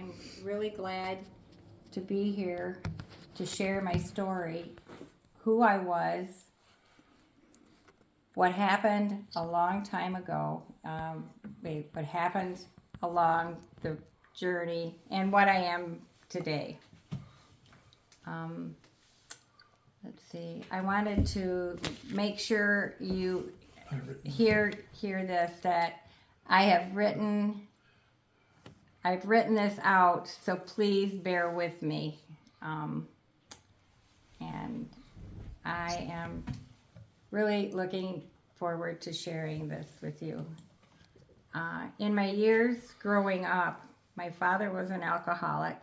I'm really glad to be here to share my story, who I was, what happened a long time ago, what happened along the journey, and what I am today. Um, let's see. I wanted to make sure you hear this, that I've written this out, so please bear with me. And I am really looking forward to sharing this with you. In my years growing up, my father was an alcoholic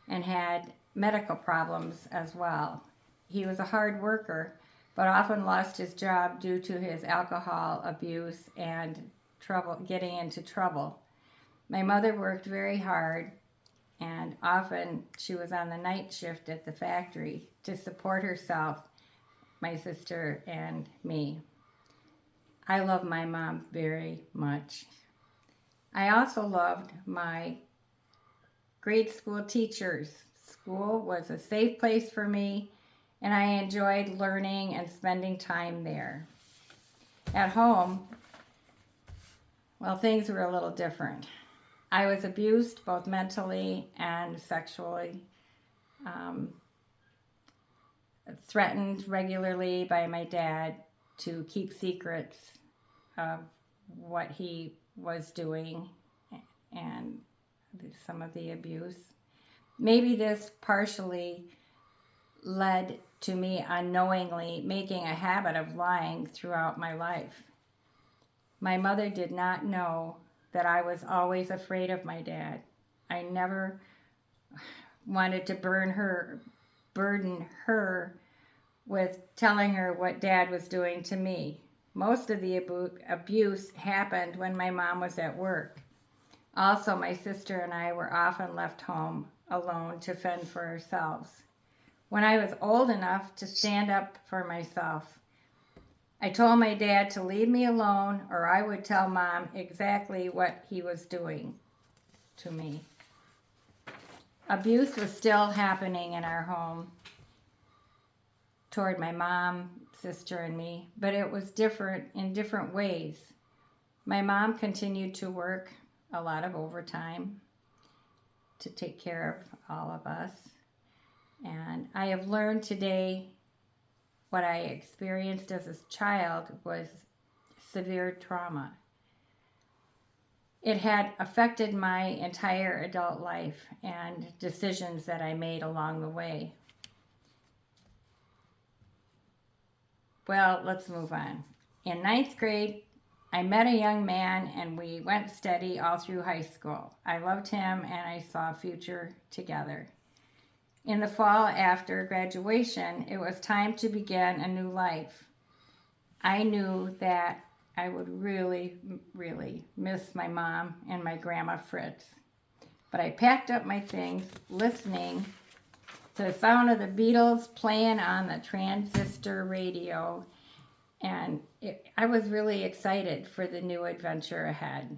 and had medical problems as well. He was a hard worker, but often lost his job due to his alcohol abuse and getting into trouble. My mother worked very hard, and often she was on the night shift at the factory to support herself, my sister, and me. I love my mom very much. I also loved my grade school teachers. School was a safe place for me, and I enjoyed learning and spending time there. At home, well, things were a little different. I was abused both mentally and sexually, threatened regularly by my dad to keep secrets of what he was doing and some of the abuse. Maybe this partially led to me unknowingly making a habit of lying throughout my life. My mother did not know that I was always afraid of my dad. I never wanted to burden her with telling her what dad was doing to me. Most of the abuse happened when my mom was at work. Also, my sister and I were often left home alone to fend for ourselves. When I was old enough to stand up for myself, I told my dad to leave me alone, or I would tell Mom exactly what he was doing to me. Abuse was still happening in our home toward my mom, sister, and me, but it was different in different ways. My mom continued to work a lot of overtime to take care of all of us. And I have learned today what I experienced as a child was severe trauma. It had affected my entire adult life and decisions that I made along the way. Well, let's move on. In ninth grade, I met a young man and we went steady all through high school. I loved him and I saw a future together. In the fall after graduation, it was time to begin a new life. I knew that I would really, really miss my mom and my grandma Fritz. But I packed up my things, listening to the sound of the Beatles playing on the transistor radio, and I was really excited for the new adventure ahead.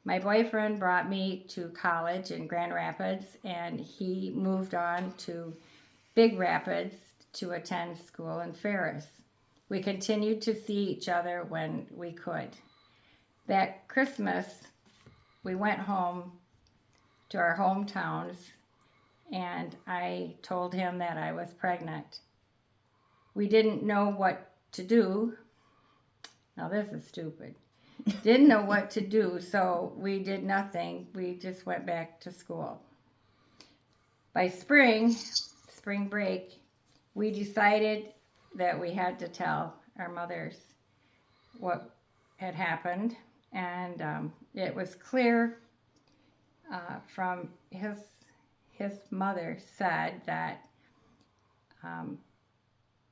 My boyfriend brought me to college in Grand Rapids, and he moved on to Big Rapids to attend school in Ferris. We continued to see each other when we could. That Christmas, we went home to our hometowns, and I told him that I was pregnant. We didn't know what to do. Now this is stupid. Didn't know what to do, so we did nothing. We just went back to school. By spring break, we decided that we had to tell our mothers what had happened, and it was clear from his mother said that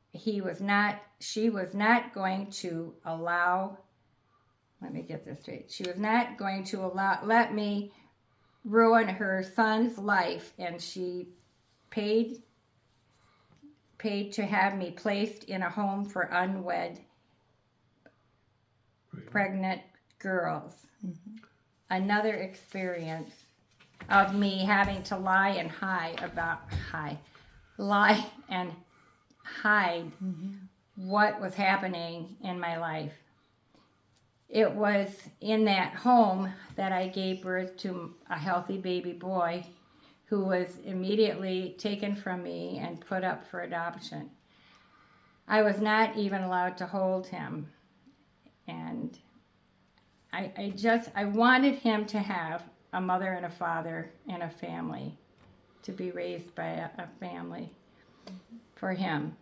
she was not going to allow, let me get this straight, she was not going to let me ruin her son's life, and she paid to have me placed in a home for unwed pregnant girls. Mm-hmm. Another experience of me having to lie and hide what was happening in my life. It was in that home that I gave birth to a healthy baby boy who was immediately taken from me and put up for adoption. I was not even allowed to hold him. And I wanted him to have a mother and a father and a family, to be raised by a family for him.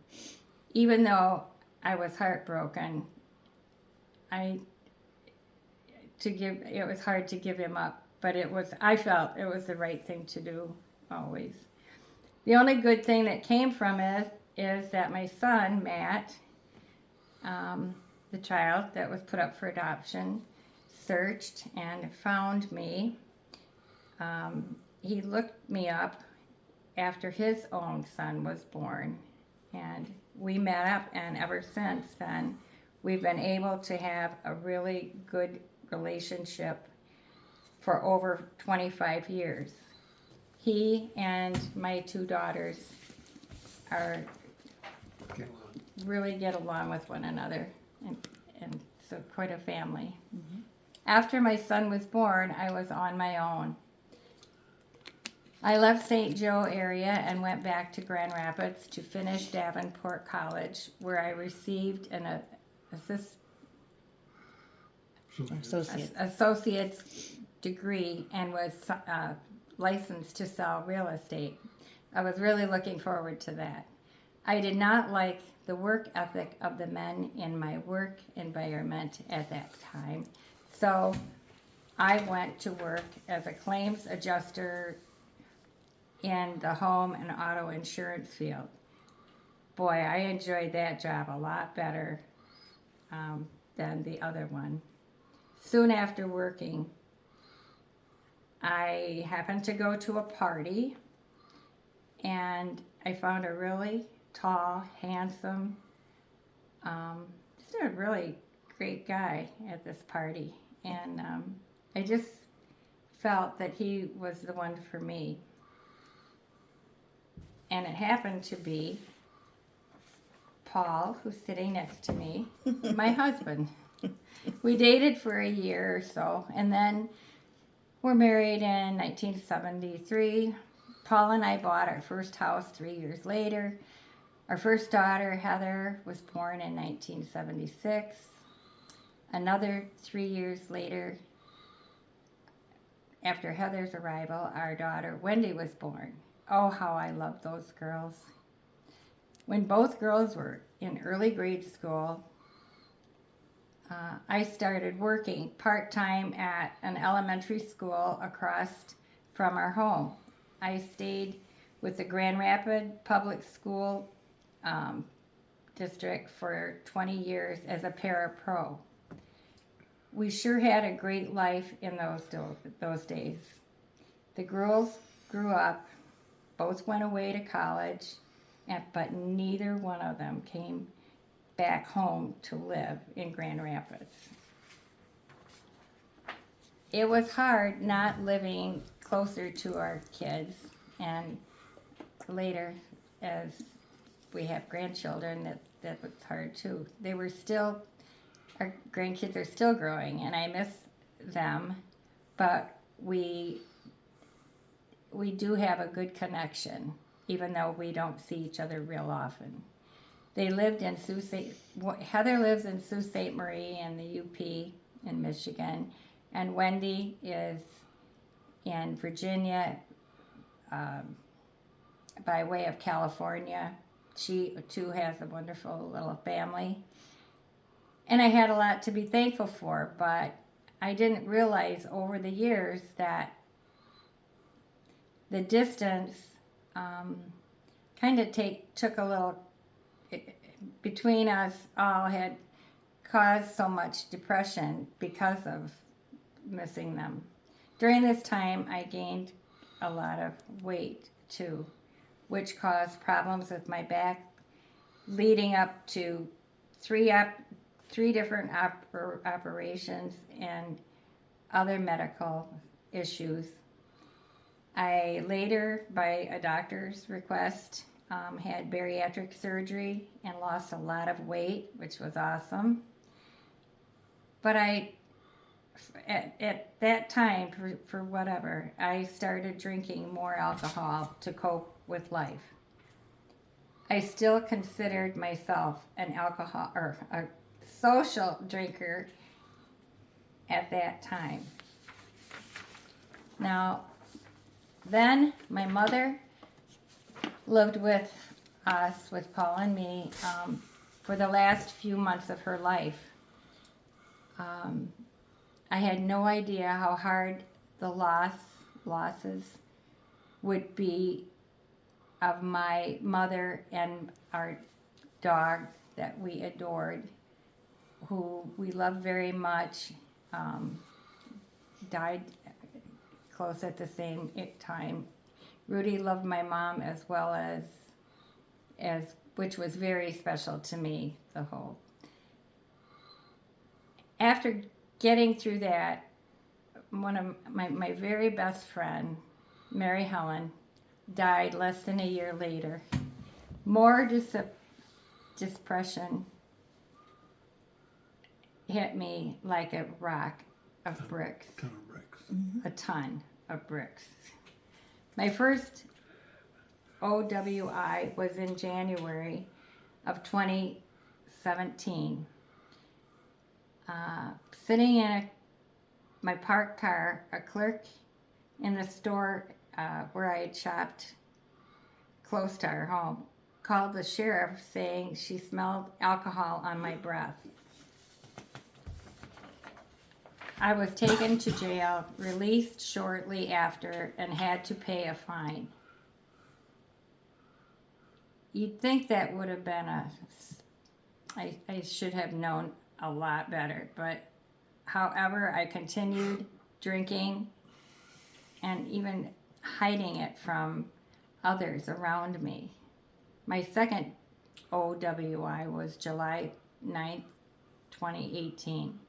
Even though I was heartbroken, it was hard to give him up, but I felt it was the right thing to do always. The only good thing that came from it is that my son, Matt, the child that was put up for adoption, searched and found me. He looked me up after his own son was born, and we met up, and ever since then we've been able to have a really good relationship for over 25 years. He and my two daughters really get along with one another, and so quite a family. After my son was born, I was on my own. I left St. Joe area and went back to Grand Rapids to finish Davenport College, where I received an associate's degree and was licensed to sell real estate. I was really looking forward to that. I did not like the work ethic of the men in my work environment at that time, so I went to work as a claims adjuster in the home and auto insurance field. Boy, I enjoyed that job a lot better than the other one. Soon after working, I happened to go to a party, and I found a really tall, handsome, just a really great guy at this party. And I just felt that he was the one for me. And it happened to be Paul, who's sitting next to me, my husband. We dated for a year or so, and then we're married in 1973. Paul and I bought our first house 3 years later. Our first daughter, Heather, was born in 1976. Another 3 years later, after Heather's arrival, our daughter, Wendy, was born. Oh, how I loved those girls. When both girls were in early grade school, I started working part-time at an elementary school across from our home. I stayed with the Grand Rapids Public School District for 20 years as a parapro. We sure had a great life in those days. The girls grew up, both went away to college, but neither one of them came back home to live in Grand Rapids. It was hard not living closer to our kids, and later, as we have grandchildren, that was hard too. Our grandkids are still growing, and I miss them, but we do have a good connection, even though we don't see each other real often. They lived in Heather lives in Sault Ste. Marie in the UP in Michigan, and Wendy is in Virginia by way of California. She too has a wonderful little family. And I had a lot to be thankful for, but I didn't realize over the years that the distance kind of took a little, between us all had caused so much depression because of missing them. During this time, I gained a lot of weight too, which caused problems with my back, leading up to three different operations and other medical issues. I later, by a doctor's request, had bariatric surgery and lost a lot of weight, which was awesome. But at that time, for whatever, I started drinking more alcohol to cope with life. I still considered myself an alcohol or a social drinker at that time. Now, then my mother lived with us, with Paul and me, for the last few months of her life. I had no idea how hard the losses would be of my mother and our dog that we adored, who we loved very much, died close at the same time. Rudy loved my mom as well as which was very special to me, the whole. After getting through that, one of my very best friend, Mary Helen, died less than a year later. More depression hit me like a rock of bricks. Ton of bricks. A ton of bricks. My first OWI was in January of 2017. Sitting in my parked car, a clerk in the store where I had shopped close to our home called the sheriff saying she smelled alcohol on my breath. I was taken to jail, released shortly after, and had to pay a fine. You'd think that would have been I should have known a lot better, but however, I continued drinking and even hiding it from others around me. My second OWI was July 9th, 2018.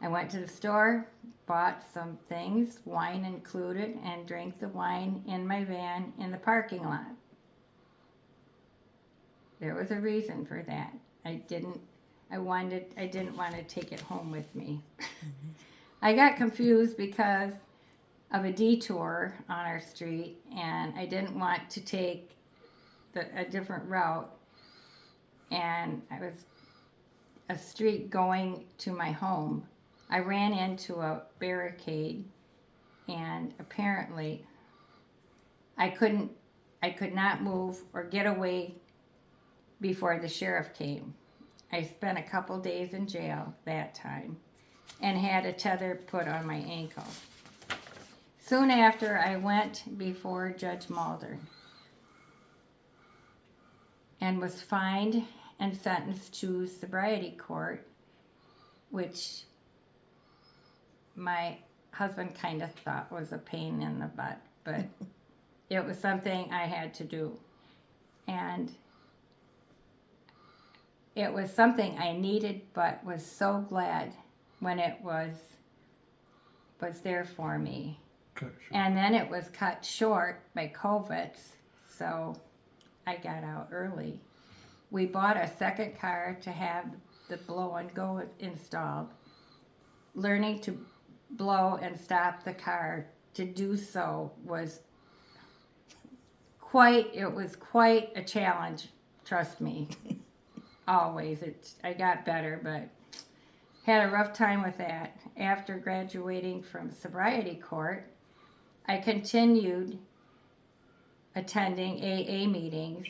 I went to the store, bought some things, wine included, and drank the wine in my van in the parking lot. There was a reason for that. I didn't want to take it home with me. I got confused because of a detour on our street, and I didn't want to take a different route. And I was a street going to my home. I ran into a barricade, and apparently I could not move or get away before the sheriff came. I spent a couple days in jail that time and had a tether put on my ankle. Soon after, I went before Judge Mulder and was fined and sentenced to sobriety court, which my husband kind of thought was a pain in the butt, but it was something I had to do. And it was something I needed, but was so glad when it was there for me. Cut short. And then it was cut short by COVID, so I got out early. We bought a second car to have the blow and go installed. Learning to blow and stop the car to do so was quite a challenge, trust me. Always. I got better, but had a rough time with that. After graduating from sobriety court, I continued attending AA meetings,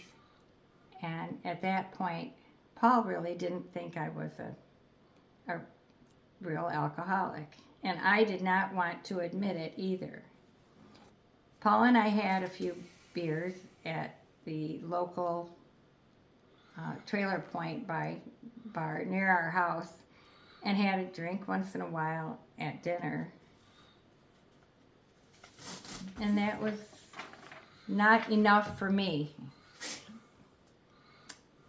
and at that point, Paul really didn't think I was a real alcoholic, and I did not want to admit it either. Paul and I had a few beers at the local Trailer Point bar near our house and had a drink once in a while at dinner. And that was not enough for me.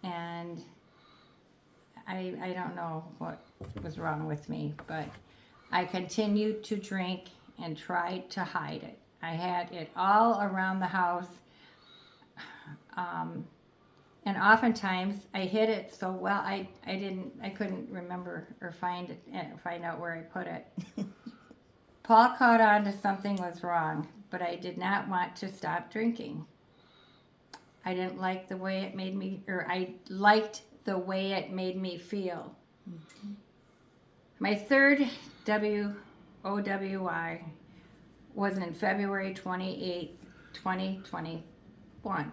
And I don't know what was wrong with me, but I continued to drink and tried to hide it. I had it all around the house. And oftentimes I hid it so well I couldn't remember or find out where I put it. Paul caught on to something was wrong, but I did not want to stop drinking. I didn't like the way it made me, or I liked the way it made me feel. Mm-hmm. My third WOWI was in February 28th, 2021.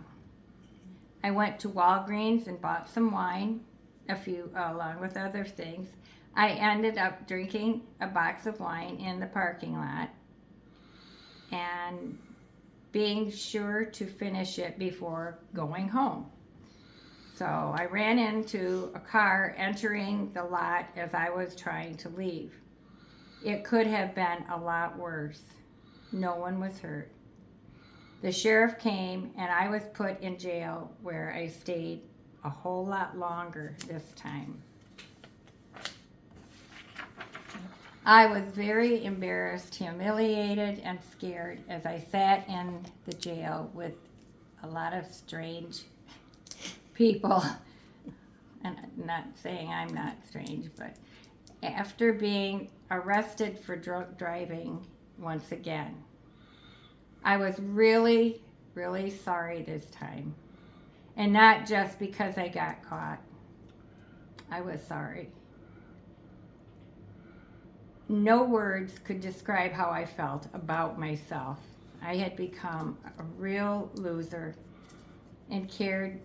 I went to Walgreens and bought some wine, along with other things. I ended up drinking a box of wine in the parking lot and being sure to finish it before going home. So I ran into a car entering the lot as I was trying to leave. It could have been a lot worse. No one was hurt. The sheriff came and I was put in jail where I stayed a whole lot longer this time. I was very embarrassed, humiliated, and scared as I sat in the jail with a lot of strange people. And I'm not saying I'm not strange, but after being arrested for drunk driving once again, I was really, really sorry this time. And not just because I got caught. I was sorry. No words could describe how I felt about myself. I had become a real loser and cared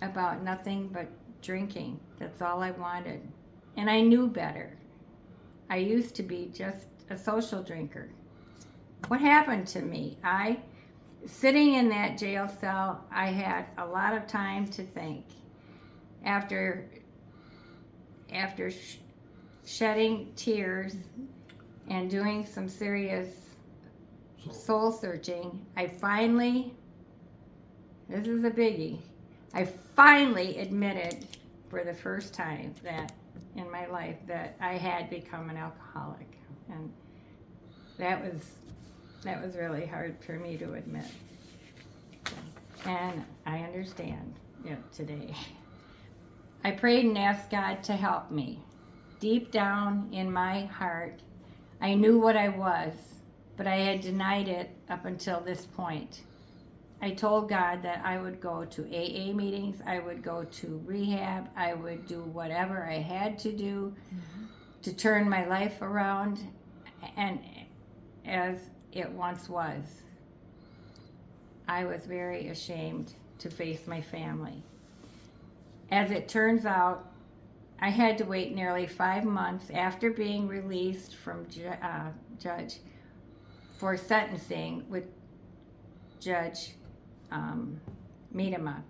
about nothing but drinking. That's all I wanted. And I knew better. I used to be just a social drinker. What happened to me? Sitting in that jail cell, I had a lot of time to think. After shedding tears and doing some serious soul searching, this is a biggie, I finally admitted for the first time that in my life that I had become an alcoholic. And that was really hard for me to admit. And I understand it today. I prayed and asked God to help me. Deep down in my heart, I knew what I was, but I had denied it up until this point. I told God that I would go to AA meetings, I would go to rehab, I would do whatever I had to do to turn my life around, and as it once was. I was very ashamed to face my family. As it turns out, I had to wait nearly 5 months after being released from judge for sentencing with Judge Miedema.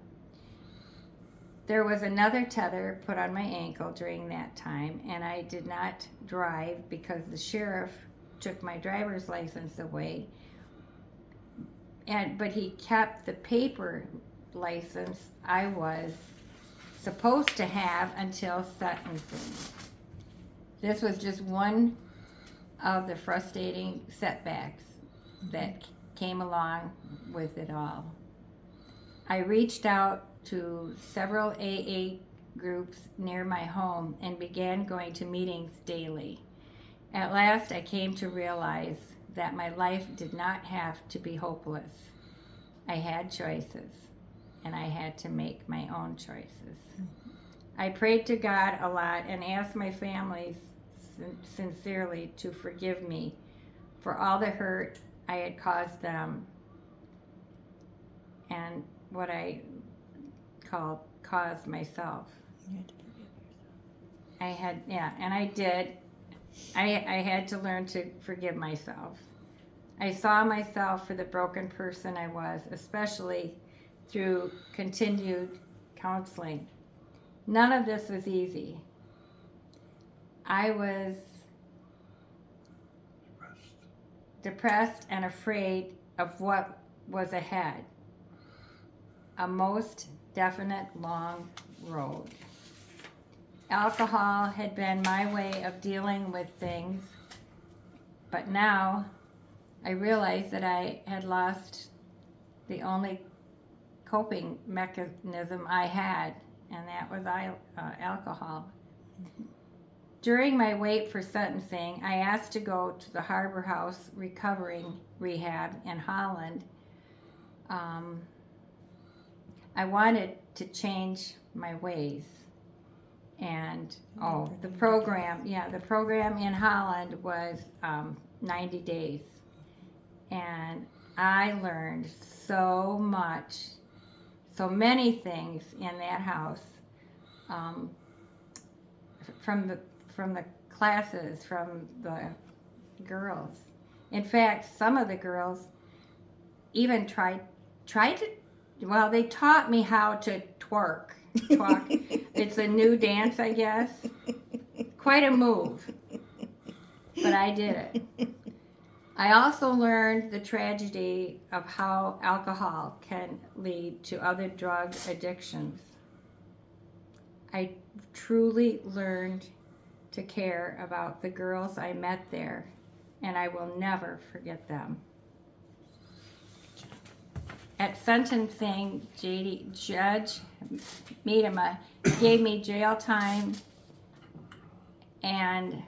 There was another tether put on my ankle during that time, and I did not drive because the sheriff took my driver's license away. But he kept the paper license I was supposed to have until sentencing. This was just one of the frustrating setbacks that came along with it all. I reached out to several AA groups near my home and began going to meetings daily. At last, I came to realize that my life did not have to be hopeless. I had choices, and I had to make my own choices. I prayed to God a lot and asked my family sincerely to forgive me for all the hurt I had caused them and what I caused myself. You had to forgive yourself. I did. I had to learn to forgive myself. I saw myself for the broken person I was, especially through continued counseling. None of this was easy. I was depressed and afraid of what was ahead. A most definite long road. Alcohol had been my way of dealing with things, but now I realized that I had lost the only coping mechanism I had, and that was alcohol. During my wait for sentencing, I asked to go to the Harbor House Recovering Rehab in Holland. I wanted to change my ways. And the program in Holland was 90 days. And I learned so much, so many things in that house, from the classes, from the girls. In fact, some of the girls even tried to. Well, they taught me how to twerk. It's a new dance, I guess. Quite a move, but I did it. I also learned the tragedy of how alcohol can lead to other drug addictions. I truly learned to care about the girls I met there, and I will never forget them. At sentencing, Judge Miedema gave me jail time and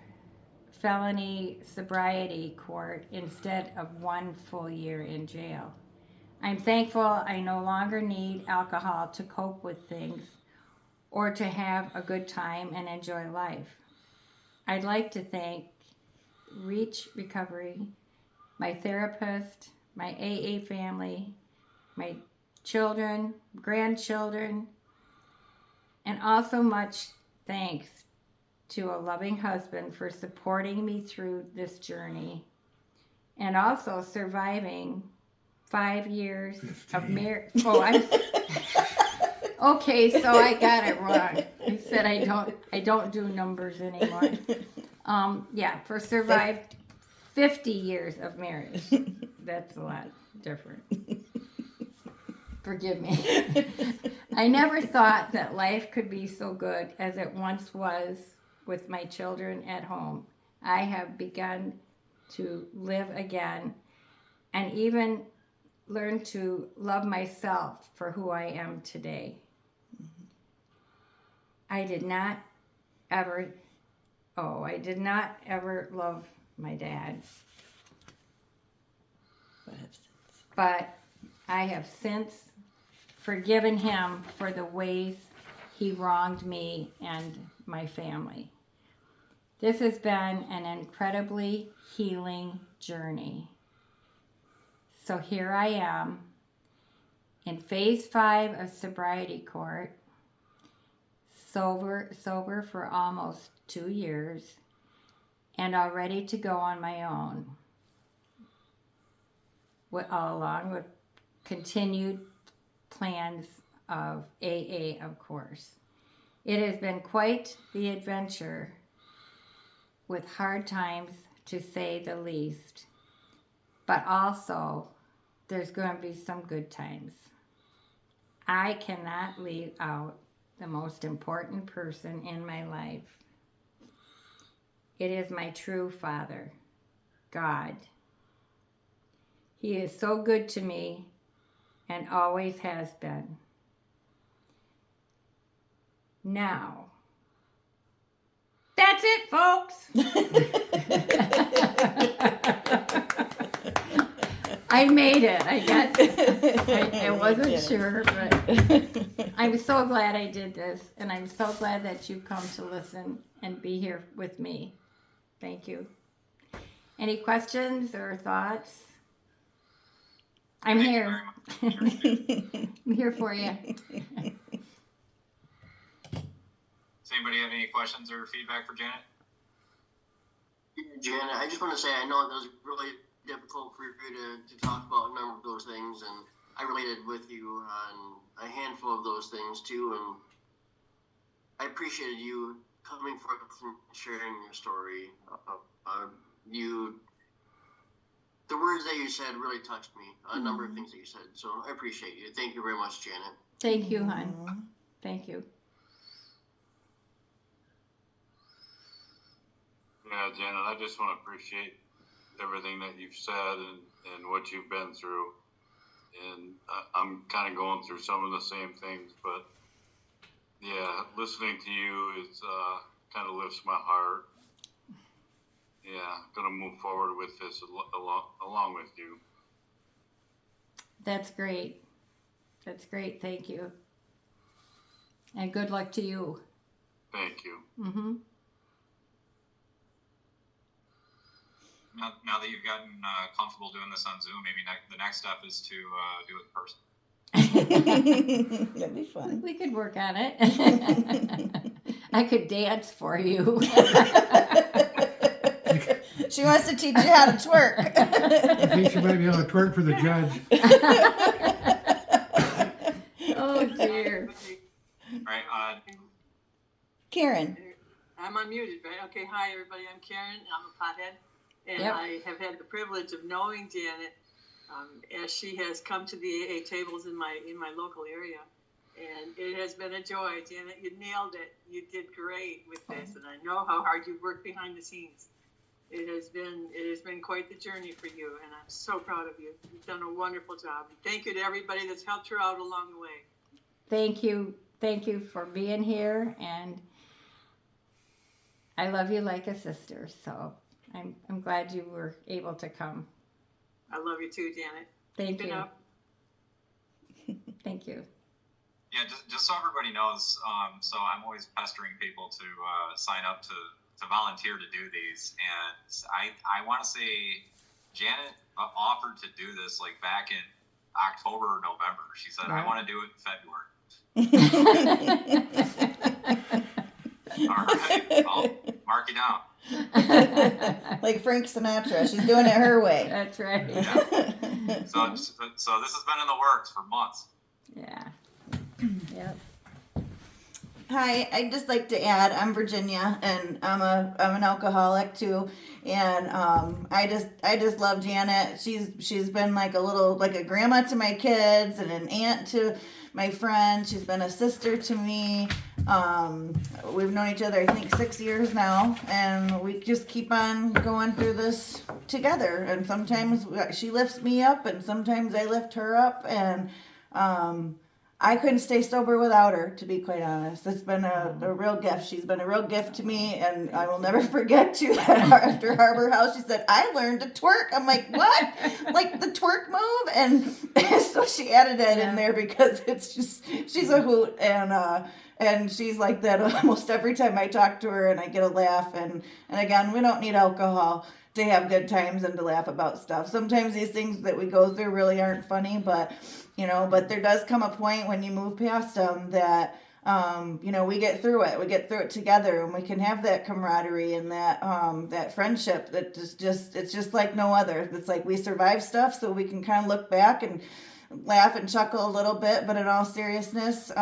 felony sobriety court instead of 1 full year in jail. I'm thankful I no longer need alcohol to cope with things or to have a good time and enjoy life. I'd like to thank Reach Recovery, my therapist, my AA family, my children, grandchildren, and also much thanks to a loving husband for supporting me through this journey and also surviving 5 years of marriage. Okay, so I got it wrong. I said I don't do numbers anymore. For survived 50 years of marriage. That's a lot different. Forgive me. I never thought that life could be so good as it once was with my children at home. I have begun to live again and even learn to love myself for who I am today. I did not ever love my dad. But I have since forgiven him for the ways he wronged me and my family. This has been an incredibly healing journey. So here I am in phase 5 of sobriety court, sober for almost 2 years, and all ready to go on my own, along with continued plans of AA, of course. It has been quite the adventure, with hard times to say the least, but also there's going to be some good times. I cannot leave out the most important person in my life. It is my true Father, God. He is so good to me and always has been. Now, that's it, folks. I made it. I wasn't sure, but I'm so glad I did this, and I'm so glad that you come to listen and be here with me. Thank you. Any questions or thoughts? I'm here. I'm here for you. Does anybody have any questions or feedback for Janet? Janet, I just want to say I know it was really difficult for you to talk about a number of those things, and I related with you on a handful of those things too, and I appreciated you coming forth and sharing your story. The words that you said really touched me, a number of things that you said, so I appreciate you. Thank you very much, Janet. Thank you, hon. Thank you. Yeah, Janet, I just want to appreciate everything that you've said and what you've been through. And I'm kind of going through some of the same things, but yeah, listening to you is kind of lifts my heart. Yeah, gonna move forward with this along with you. That's great. That's great. Thank you. And good luck to you. Thank you. Mm-hmm. Now that you've gotten comfortable doing this on Zoom, maybe the next step is to do it in person. That'd be fun. We could work on it. I could dance for you. She wants to teach you how to twerk. I think she might be able to twerk for the judge. Oh dear. Right. Karen. I'm unmuted, right? Okay, hi everybody, I'm Karen, I'm a pothead, and Yep. I have had the privilege of knowing Janet as she has come to the AA tables in my local area, and it has been a joy. Janet, you nailed it. You did great with this, and I know how hard you worked behind the scenes. It has been quite the journey for you, and I'm so proud of you. You've done a wonderful job. And thank you to everybody that's helped her out along the way. Thank you. Thank you for being here, and I love you like a sister. So I'm glad you were able to come. I love you too, Janet. Thank Keep it you. up. Thank you. Yeah, just so everybody knows, so I'm always pestering people to sign up to volunteer to do these, and I want to say Janet offered to do this like back in October or November. She said, Right. I want to do it in February. All right, I'll mark you down. Like Frank Sinatra. She's doing it her way. That's right. So this has been in the works for months. Yeah. Yep. Hi, I'd just like to add, I'm Virginia, and I'm an alcoholic too, and I just love Janet. She's been like a grandma to my kids and an aunt to my friend. She's been a sister to me. We've known each other, I think, 6 years now, and we just keep on going through this together. And sometimes she lifts me up, and sometimes I lift her up, and I couldn't stay sober without her, to be quite honest. It's been a real gift. She's been a real gift to me, and I will never forget too that after Harbor House, she said, I learned to twerk. I'm like, what? Like the twerk move? And so she added that in there because it's just, she's a hoot, and she's like that almost every time I talk to her, and I get a laugh. And again, we don't need alcohol to have good times and to laugh about stuff. Sometimes these things that we go through really aren't funny, but there does come a point when you move past them that, we get through it. We get through it together, and we can have that camaraderie and that friendship that it's just like no other. It's like we survive stuff, so we can kind of look back and laugh and chuckle a little bit, but in all seriousness,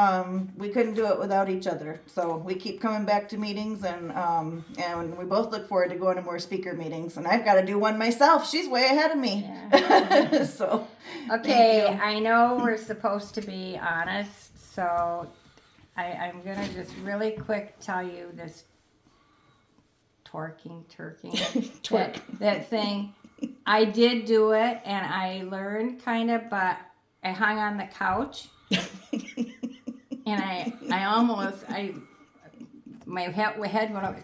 we couldn't do it without each other. So we keep coming back to meetings, and we both look forward to going to more speaker meetings. And I've got to do one myself. She's way ahead of me. Yeah. So Okay, thank you. I know we're supposed to be honest, so I'm gonna just really quick tell you this turking, Twerk. that thing. I did do it, and I learned kind of, but I hung on the couch, and my head went up.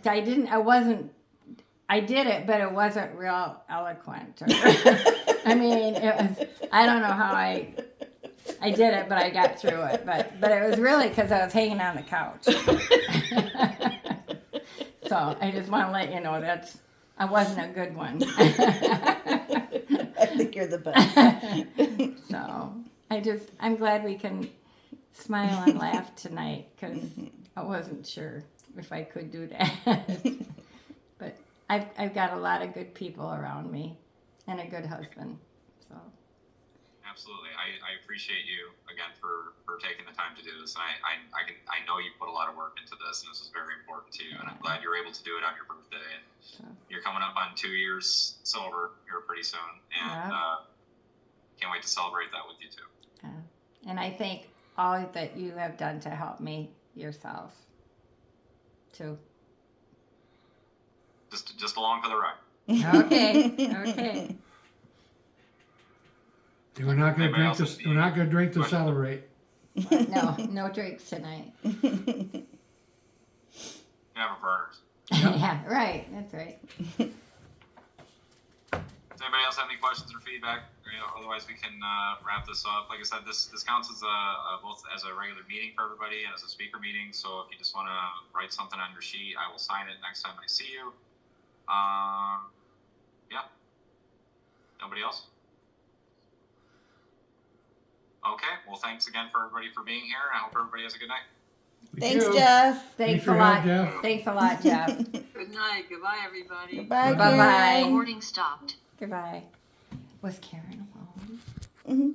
I did it, but it wasn't real eloquent. I mean, I don't know how I did it, but I got through it. But it was really because I was hanging on the couch. So I just want to let you know I wasn't a good one. I think you're the best. So I'm glad we can smile and laugh tonight, because I wasn't sure if I could do that. But I've got a lot of good people around me and a good husband. So Absolutely. I appreciate you again for taking the time to do this. And I know you put a lot of work into this, and this is very important to you. And I'm glad you're able to do it on your birthday. And you're coming up on 2 years sober here pretty soon, and can't wait to celebrate that with you too. and I think all that you have done to help me yourself too. Just along for the ride. Okay, okay. And we're not gonna Anybody drink else this, have we're not gonna drink to questions? celebrate. No, no drinks tonight. You have a burners. Yeah, right, that's right. Does anybody else have any questions or feedback? Otherwise, we can wrap this up. Like I said, this counts as both as a regular meeting for everybody and as a speaker meeting. So if you just want to write something on your sheet, I will sign it next time I see you. Yeah. Nobody else? Okay. Well, thanks again for everybody for being here. I hope everybody has a good night. Thanks, you. Jeff. Thanks for a your lot. help, Jeff. Thanks a lot, Jeff. Good night. Goodbye, everybody. Goodbye, Bye-bye. Karen. Recording stopped. Goodbye. Was Karen alone? Mhm.